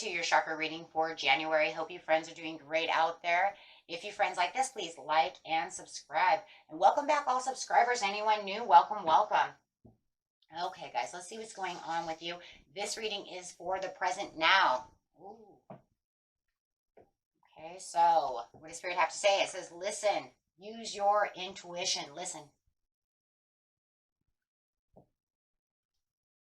to your chakra reading for January. Hope you friends are doing great out there. If you friends like this, please like and subscribe. And welcome back, all subscribers. Anyone new, welcome, welcome. Okay, guys, let's see what's going on with you. This reading is for the present now. Ooh. Okay, so what does Spirit have to say? It says, listen, use your intuition. Listen.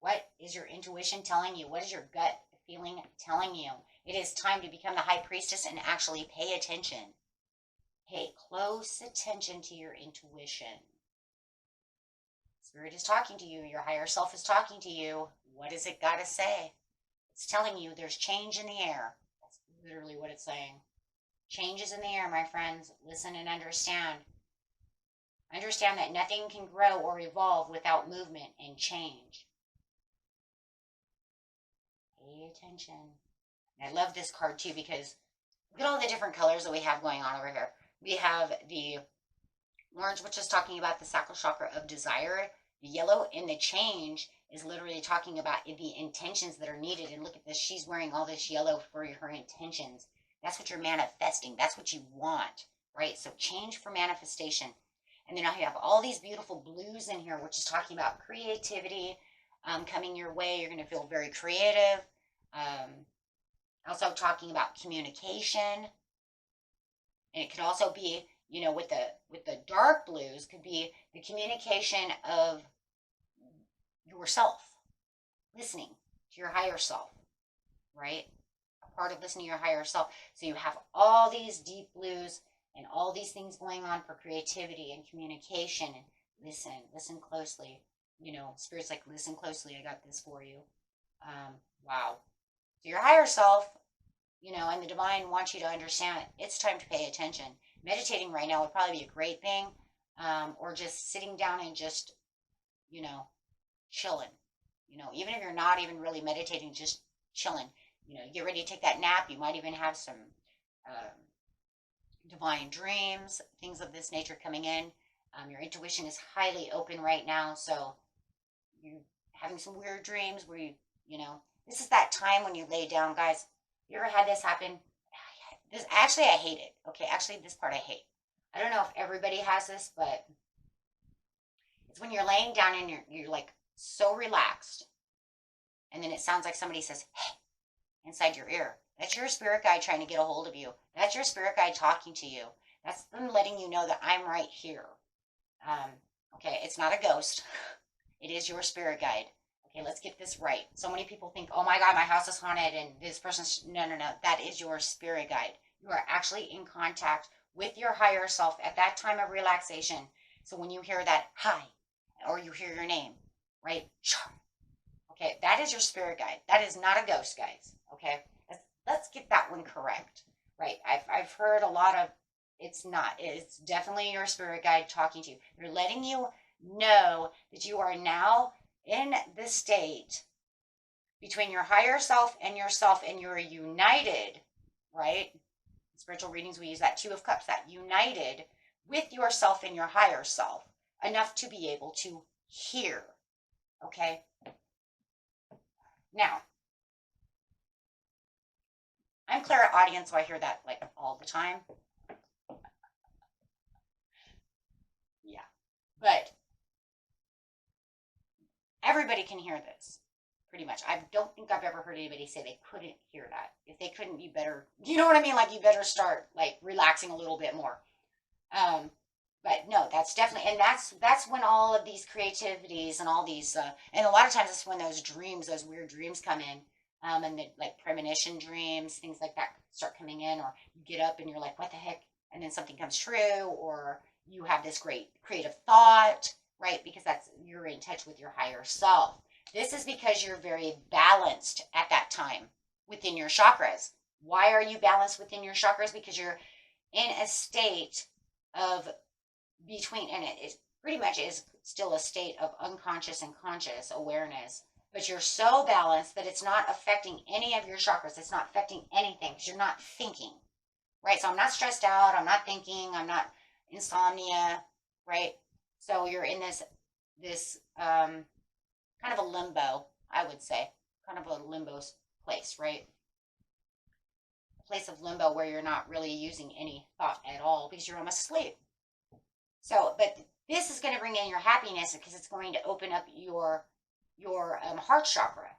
What is your intuition telling you? What is your gut feeling telling you? It is time to become the high priestess and actually pay attention. Pay close attention to your intuition. Spirit is talking to you. Your higher self is talking to you. What does it got to say? It's telling you there's change in the air. That's literally what it's saying. Change is in the air, my friends. Listen and understand. Understand that nothing can grow or evolve without movement and change. Pay attention. And I love this card too because look at all the different colors that we have going on over here. We have the orange, which is talking about the sacral chakra of desire. The yellow in the change is literally talking about the intentions that are needed. And look at this. She's wearing all this yellow for her intentions. That's what you're manifesting. That's what you want, right? So change for manifestation. And then I have all these beautiful blues in here, which is talking about creativity coming your way. You're going to feel very creative. Also talking about communication. And it could also be, you know, with the dark blues, could be the communication of yourself, listening to your higher self, right? A part of listening to your higher self. So you have all these deep blues and all these things going on for creativity and communication. And listen closely. You know, Spirit's like, listen closely. I got this for you. Wow. So your higher self, you know, and the divine wants you to understand it's time to pay attention. Meditating right now would probably be a great thing, or just sitting down and just, you know, chilling. You know, even if you're not even really meditating, just chilling. You know, you get ready to take that nap. You might even have some divine dreams, things of this nature coming in. Your intuition is highly open right now, so you're having some weird dreams where you know, this is that time when you lay down, guys. You ever had this happen? This actually, I hate it. Okay, actually, this part I hate. I don't know if everybody has this, but it's when you're laying down and you're like so relaxed, and then it sounds like somebody says, "Hey," inside your ear. That's your spirit guide trying to get a hold of you. That's your spirit guide talking to you. That's them letting you know that I'm right here. Okay, it's not a ghost. It is your spirit guide. Okay, let's get this right. So many people think, oh my God, my house is haunted and this person's, no. That is your spirit guide. You are actually in contact with your higher self at that time of relaxation. So when you hear that hi, or you hear your name, right? Okay, that is your spirit guide. That is not a ghost, guys. Okay, let's get that one correct, right? I've heard a lot of, it's not. It's definitely your spirit guide talking to you. They're letting you know that you are now in the state between your higher self, and you're united, right? In spiritual readings, we use that Two of Cups, that united with yourself and your higher self enough to be able to hear, okay? Now, I'm clairaudient, so I hear that like all the time. Yeah, but everybody can hear this, pretty much. I don't think I've ever heard anybody say they couldn't hear that. If they couldn't, you better, you know what I mean? Like, you better start, like, relaxing a little bit more. But no, that's definitely, and that's when all of these creativities and all these, and a lot of times it's when those dreams, those weird dreams come in, and the, like, premonition dreams, things like that start coming in, or you get up and you're like, what the heck? And then something comes true, or you have this great creative thought, right? Because you're in touch with your higher self. This is because you're very balanced at that time within your chakras. Why are you balanced within your chakras? Because you're in a state of between, and it pretty much is still a state of unconscious and conscious awareness. But you're so balanced that it's not affecting any of your chakras. It's not affecting anything because you're not thinking, right? So I'm not stressed out. I'm not thinking. I'm not insomnia, right? So you're in this kind of a limbo, I would say, kind of a limbo place, right? place of limbo where you're not really using any thought at all because you're almost asleep. So, but this is going to bring in your happiness because it's going to open up your heart chakra,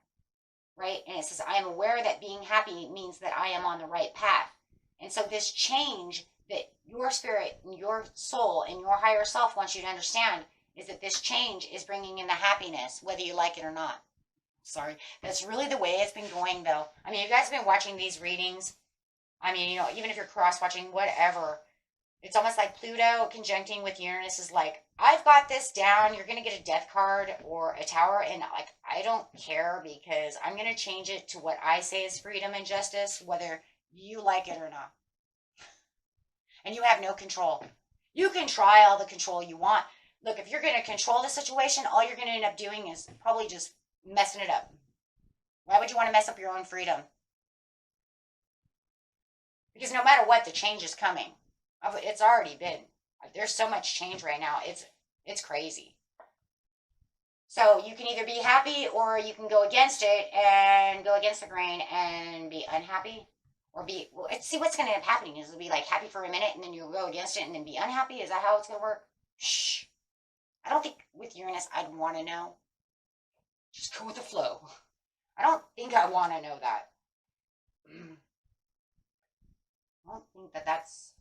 right? And it says, I am aware that being happy means that I am on the right path. And so this change that your spirit and your soul and your higher self wants you to understand is that this change is bringing in the happiness, whether you like it or not. Sorry, that's really the way it's been going, though. I mean, you guys have been watching these readings. I mean, you know, even if you're cross-watching, whatever, it's almost like Pluto conjuncting with Uranus is like, I've got this down. You're going to get a death card or a tower. And like, I don't care because I'm going to change it to what I say is freedom and justice, whether you like it or not. And you have no control. You can try all the control you want. Look, if you're going to control the situation, all you're going to end up doing is probably just messing it up. Why would you want to mess up your own freedom? Because no matter what, the change is coming. It's already been. There's so much change right now. It's crazy. So you can either be happy or you can go against it and go against the grain and be unhappy. Or be, see what's going to end up happening is it'll be like happy for a minute and then you'll go against it and then be unhappy. Is that how it's going to work? Shh. I don't think with Uranus I'd want to know. Just go with the flow. I don't think I want to know that. I don't think that's,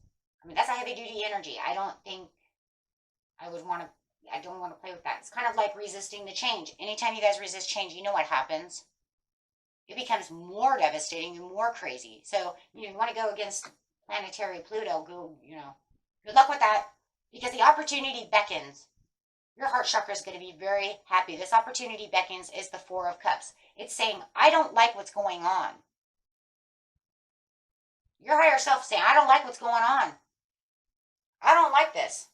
I mean, that's a heavy duty energy. I don't think I would want to, I don't want to play with that. It's kind of like resisting the change. Anytime you guys resist change, you know what happens. It becomes more devastating and more crazy. So you want to go against planetary Pluto, go, you know, good luck with that because the opportunity beckons. Your heart chakra is going to be very happy. This opportunity beckons is the Four of Cups. It's saying, I don't like what's going on. Your higher self is saying, I don't like what's going on. I don't like this.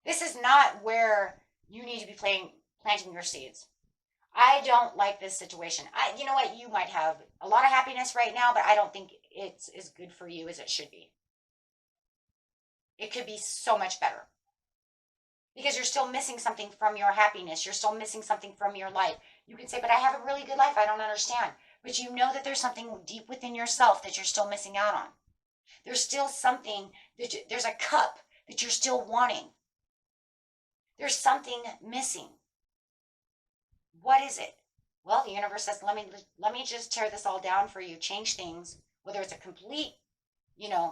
This is not where you need to be planting your seeds. I don't like this situation. You know what? You might have a lot of happiness right now, but I don't think it's as good for you as it should be. It could be so much better. Because you're still missing something from your happiness. You're still missing something from your life. You can say, but I have a really good life. I don't understand. But you know that there's something deep within yourself that you're still missing out on. There's still something, there's a cup that you're still wanting. There's something missing. What is it? Well, the universe says, let me just tear this all down for you, change things, whether it's a complete,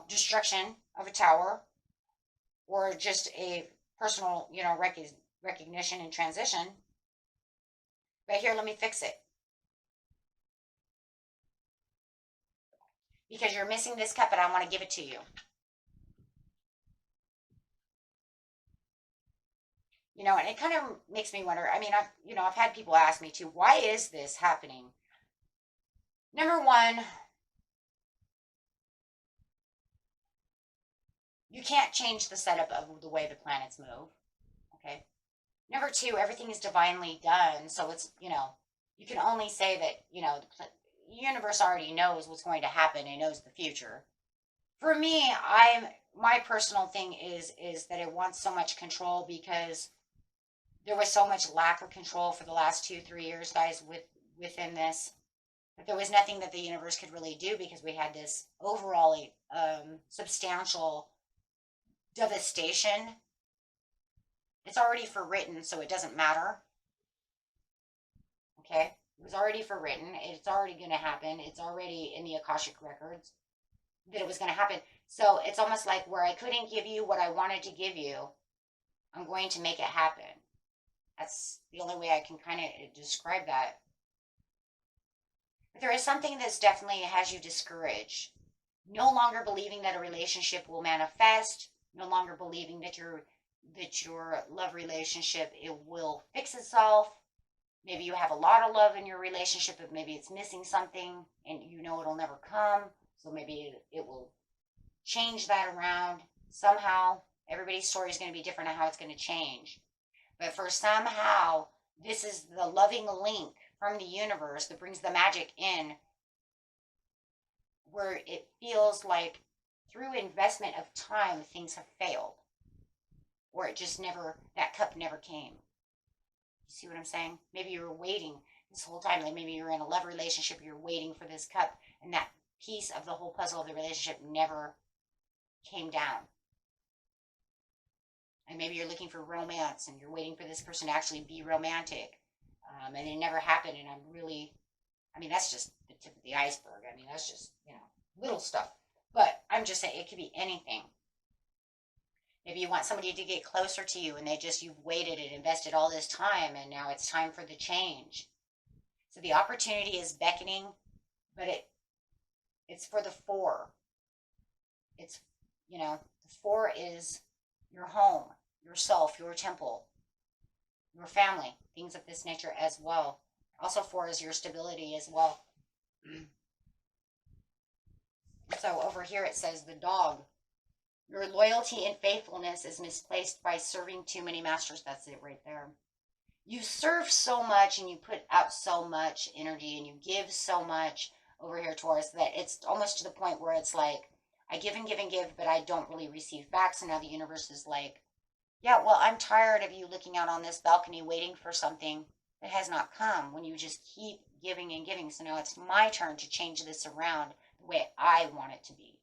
destruction of a tower or just a personal, recognition and transition. But here, let me fix it. Because you're missing this cup and I want to give it to you. And it kind of makes me wonder. I mean, I've had people ask me too, why is this happening? Number one, you can't change the setup of the way the planets move. Okay. Number two, everything is divinely done. So it's, you can only say that, the universe already knows what's going to happen. It knows the future. For me, my personal thing is that it wants so much control because there was so much lack of control for the last 2-3 years, guys, within this. But there was nothing that the universe could really do because we had this overall substantial devastation. It's already forwritten, so it doesn't matter. Okay? It was already forwritten. It's already going to happen. It's already in the Akashic records that it was going to happen. So it's almost like where I couldn't give you what I wanted to give you, I'm going to make it happen. That's the only way I can kind of describe that. But there is something that's definitely has you discouraged. No longer believing that a relationship will manifest. No longer believing that your love relationship, it will fix itself. Maybe you have a lot of love in your relationship, but maybe it's missing something and it'll never come. So maybe it will change that around. Somehow, everybody's story is going to be different on how it's going to change. But for somehow, this is the loving link from the universe that brings the magic in, where it feels like through investment of time, things have failed. Or it just never, that cup never came. You see what I'm saying? Maybe you were waiting this whole time. Like maybe you're in a love relationship, you're waiting for this cup, and that piece of the whole puzzle of the relationship never came down. And maybe you're looking for romance and you're waiting for this person to actually be romantic. And it never happened. And I mean, that's just the tip of the iceberg. I mean, that's just, little stuff. But I'm just saying it could be anything. Maybe you want somebody to get closer to you and you've waited and invested all this time and now it's time for the change. So the opportunity is beckoning, but it's for the 4. It's, the 4 is your home, yourself, your temple, your family, things of this nature as well. Also 4 is your stability as well. So over here it says the dog. Your loyalty and faithfulness is misplaced by serving too many masters. That's it right there. You serve so much and you put out so much energy and you give so much over here, Taurus, that it's almost to the point where it's like, I give and give and give, but I don't really receive back. So now the universe is like, yeah, well, I'm tired of you looking out on this balcony waiting for something that has not come when you just keep giving and giving. So now it's my turn to change this around the way I want it to be,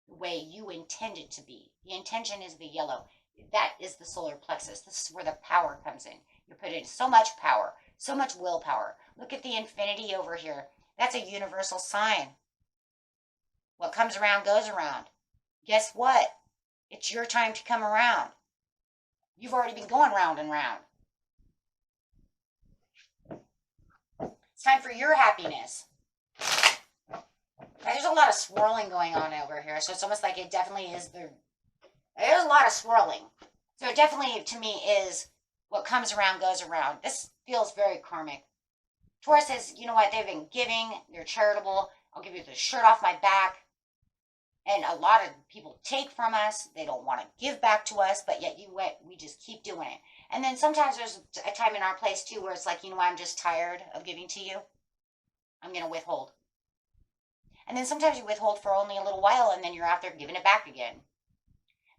the way you intend it to be. The intention is the yellow. That is the solar plexus. This is where the power comes in. You put in so much power, so much willpower. Look at the infinity over here. That's a universal sign. What comes around goes around. Guess what? It's your time to come around. You've already been going round and round. It's time for your happiness. There's a lot of swirling going on over here, so it's almost like it definitely is there's a lot of swirling. So it definitely, to me, is what comes around goes around. This feels very karmic. Taurus says, you know what, they've been giving, they're charitable, I'll give you the shirt off my back. And a lot of people take from us, they don't want to give back to us, but yet we just keep doing it. And then sometimes there's a time in our place too where it's like, you know what, I'm just tired of giving to you. I'm going to withhold. And then sometimes you withhold for only a little while and then you're out there giving it back again.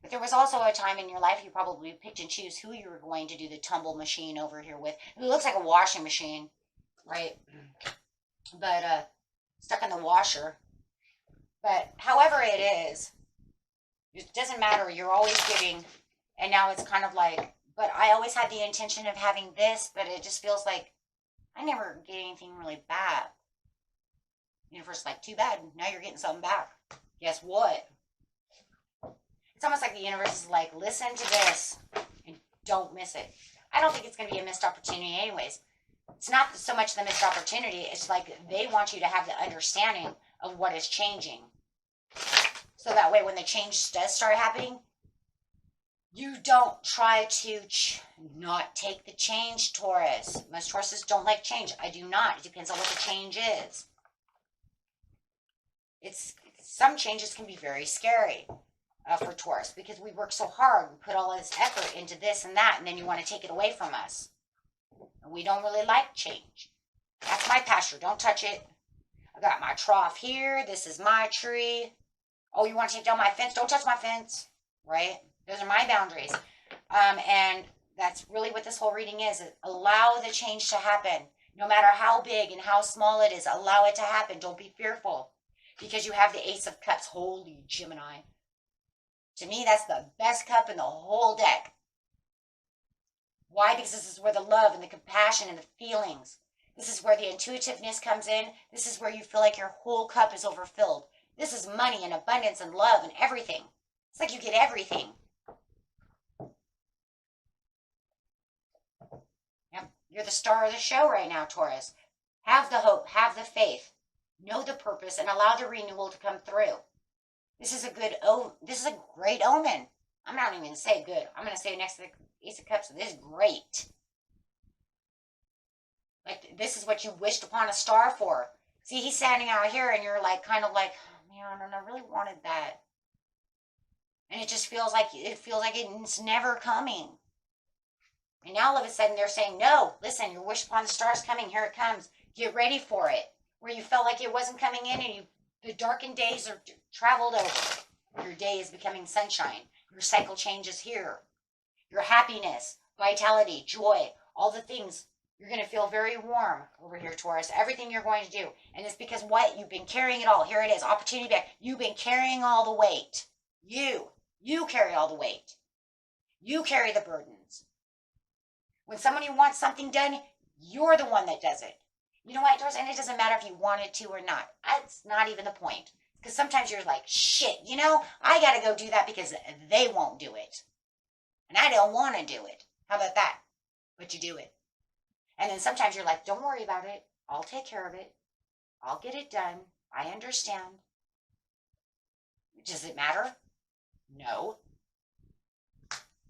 But there was also a time in your life you probably picked and choose who you were going to do the tumble machine over here with. It looks like a washing machine, right? But stuck in the washer. But however it is, it doesn't matter. You're always giving. And now it's kind of like, but I always had the intention of having this, but it just feels like I never get anything really bad. Universe like, too bad. Now you're getting something back. Guess what? It's almost like the universe is like, listen to this and don't miss it. I don't think it's going to be a missed opportunity anyways. It's not so much the missed opportunity. It's like they want you to have the understanding of what is changing. So that way when the change does start happening, you don't try to not take the change, Taurus. Most Tauruses don't like change. I do not. It depends on what the change is. Some changes can be very scary for Taurus because we work so hard. We put all this effort into this and that, and then you want to take it away from us. And we don't really like change. That's my pasture. Don't touch it. I got my trough here. This is my tree. Oh, you want to take down my fence? Don't touch my fence. Right? Those are my boundaries. And that's really what this whole reading is. Allow the change to happen. No matter how big and how small it is, allow it to happen. Don't be fearful. Because you have the Ace of Cups. Holy Gemini. To me, that's the best cup in the whole deck. Why? Because this is where the love and the compassion and the feelings. This is where the intuitiveness comes in. This is where you feel like your whole cup is overfilled. This is money and abundance and love and everything. It's like you get everything. Yep. You're the star of the show right now, Taurus. Have the hope. Have the faith. Know the purpose and allow the renewal to come through. This is a great omen. I'm not even going to say good. I'm going to say next to the Ace of Cups, this is great. Like, this is what you wished upon a star for. See, he's standing out here and you're like, kind of like, oh, man, I really wanted that. And it just feels like it's never coming. And now all of a sudden they're saying, no, listen, your wish upon the star is coming. Here it comes. Get ready for it. Where you felt like it wasn't coming in and the darkened days are traveled over. Your day is becoming sunshine. Your cycle changes here. Your happiness, vitality, joy, all the things. You're going to feel very warm over here, Taurus. Everything you're going to do. And it's because what? You've been carrying it all. Here it is. Opportunity back. You've been carrying all the weight. You carry all the weight. You carry the burdens. When somebody wants something done, you're the one that does it. You know what, Taurus? And it doesn't matter if you wanted to or not. That's not even the point. Because sometimes you're like, shit, you know, I got to go do that because they won't do it. And I don't want to do it. How about that? But you do it. And then sometimes you're like, don't worry about it. I'll take care of it. I'll get it done. I understand. Does it matter? No.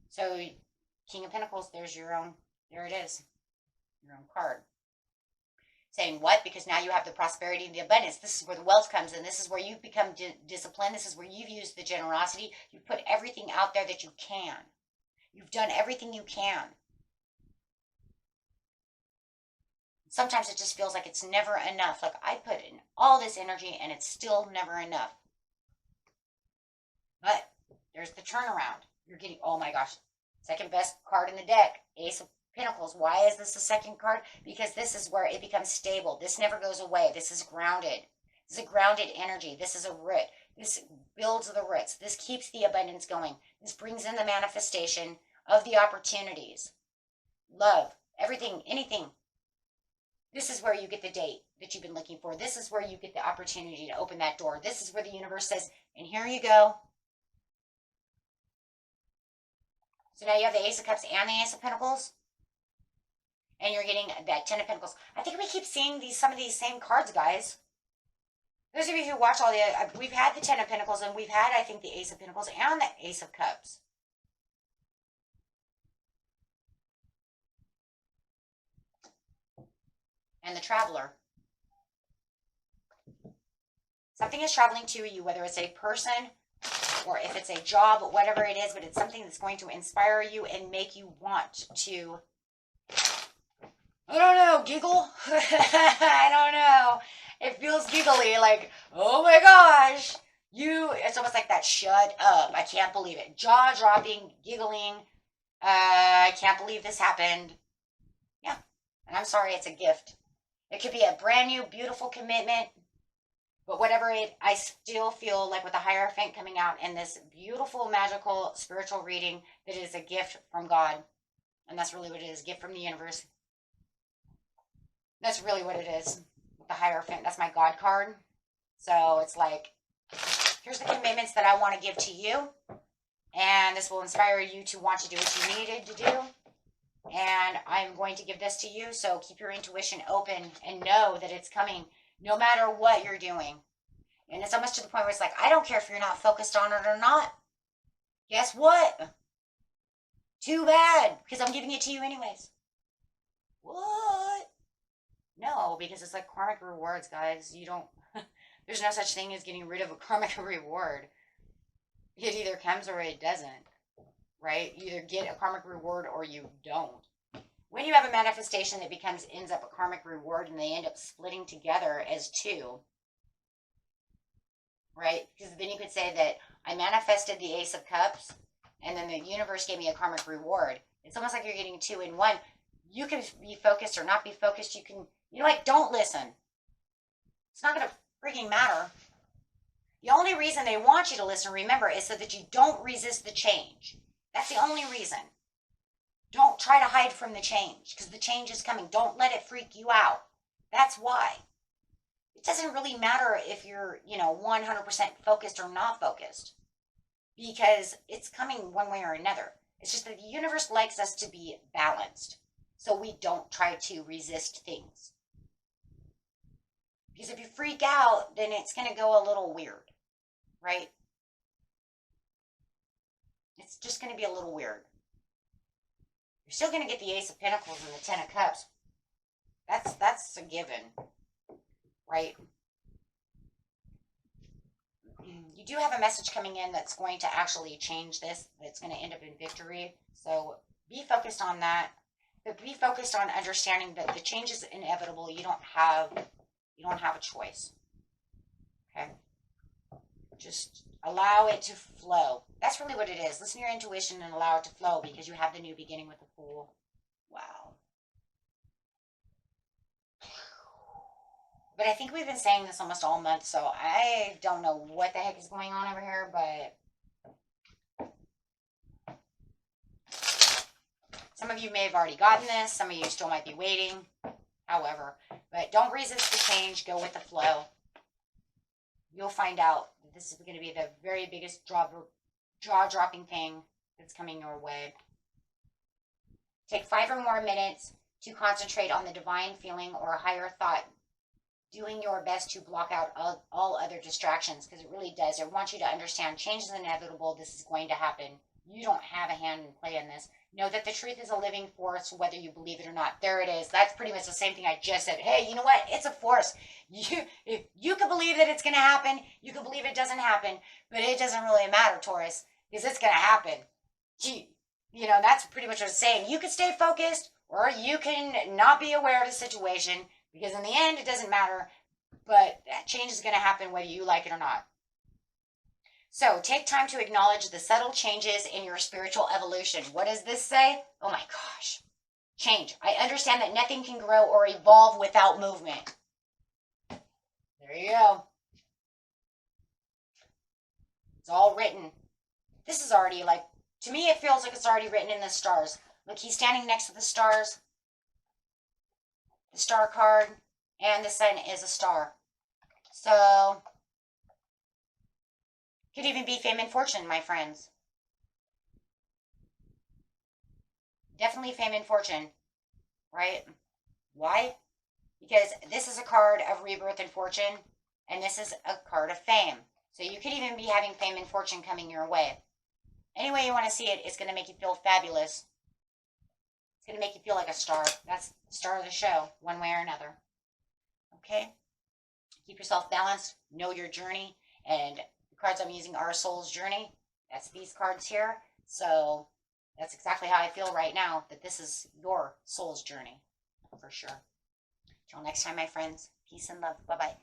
So, King of Pentacles, there's your own, there it is. Your own card. Saying what? Because now you have the prosperity and the abundance. This is where the wealth comes in. This is where you've become disciplined. This is where you've used the generosity. You've put everything out there that you can. You've done everything you can. Sometimes it just feels like it's never enough. Like I put in all this energy and it's still never enough. But there's the turnaround. You're getting, oh my gosh, second best card in the deck, Ace of Pentacles. Why is this the second card? Because this is where it becomes stable. This never goes away. This is grounded. This is a grounded energy. This is a root. This builds the roots. This keeps the abundance going. This brings in the manifestation of the opportunities. Love, everything, anything. This is where you get the date that you've been looking for. This is where you get the opportunity to open that door. This is where the universe says, and here you go. So now you have the Ace of Cups and the Ace of Pentacles. And you're getting that Ten of Pentacles. I think we keep seeing some of these same cards, guys. Those of you who watch all the, we've had the Ten of Pentacles and we've had, I think, the Ace of Pentacles and the Ace of Cups. And the Traveler. Something is traveling to you, whether it's a person or if it's a job, whatever it is, but it's something that's going to inspire you and make you want to, I don't know, giggle? I don't know. It feels giggly, like, oh my gosh. It's almost like that, shut up. I can't believe it. Jaw-dropping, giggling. I can't believe this happened. Yeah. And I'm sorry, it's a gift. It could be a brand new, beautiful commitment. But whatever I still feel like with the Hierophant coming out in this beautiful, magical, spiritual reading, that it is a gift from God. And that's really what it is, gift from the universe. That's really what it is with the Hierophant. That's my God card. So it's like, here's the commitments that I want to give to you. And this will inspire you to want to do what you needed to do. And I'm going to give this to you. So keep your intuition open and know that it's coming no matter what you're doing. And it's almost to the point where it's like, I don't care if you're not focused on it or not. Guess what? Too bad, because I'm giving it to you anyways. What? No, because it's like karmic rewards, guys. You don't, there's no such thing as getting rid of a karmic reward. It either comes or it doesn't, right? You either get a karmic reward or you don't. When you have a manifestation that ends up a karmic reward and they end up splitting together as two, right? Because then you could say that I manifested the Ace of Cups and then the universe gave me a karmic reward. It's almost like you're getting two in one. You can be focused or not be focused. You can, you know what? Don't listen. It's not going to freaking matter. The only reason they want you to listen, remember, is so that you don't resist the change. That's the only reason. Don't try to hide from the change because the change is coming. Don't let it freak you out. That's why. It doesn't really matter if you're, 100% focused or not focused because it's coming one way or another. It's just that the universe likes us to be balanced so we don't try to resist things. Because if you freak out, then it's going to go a little weird, right? It's just going to be a little weird. You're still going to get the Ace of Pentacles and the Ten of Cups. That's a given, right? You do have a message coming in that's going to actually change this. That's going to end up in victory. So be focused on that. But be focused on understanding that the change is inevitable. You don't have a choice. Okay? Just allow it to flow. That's really what it is. Listen to your intuition and allow it to flow because you have the new beginning with the Fool. Wow. But I think we've been saying this almost all month, so I don't know what the heck is going on over here, but some of you may have already gotten this. Some of you still might be waiting. However, but don't resist the change. Go with the flow. You'll find out that this is going to be the very biggest jaw-dropping thing that's coming your way. Take 5 or more minutes to concentrate on the divine feeling or a higher thought, doing your best to block out all other distractions, because it really does. I want you to understand change is inevitable. This is going to happen. You don't have a hand in play in this. Know that the truth is a living force, whether you believe it or not. There it is. That's pretty much the same thing I just said. Hey, you know what? It's a force. You can believe that it's going to happen. You can believe it doesn't happen, but it doesn't really matter, Taurus, because it's going to happen. You know, that's pretty much what it's saying. You can stay focused, or you can not be aware of the situation, because in the end, it doesn't matter, but that change is going to happen whether you like it or not. So take time to acknowledge the subtle changes in your spiritual evolution. What does this say? Oh my gosh. Change. I understand that nothing can grow or evolve without movement. There you go. It's all written. This is already like, to me it feels like it's already written in the stars. Look, he's standing next to the stars. The star card. And the sun is a star. So could even be fame and fortune, my friends. Definitely fame and fortune, right? Why? Because this is a card of rebirth and fortune, and this is a card of fame. So you could even be having fame and fortune coming your way. Any way you want to see it, it's going to make you feel fabulous. It's going to make you feel like a star. That's the star of the show, one way or another. Okay? Keep yourself balanced. Know your journey. And cards I'm using are Soul's Journey. That's these cards here. So that's exactly how I feel right now, that this is your soul's journey for sure. Till next time, my friends. Peace and love. Bye-bye.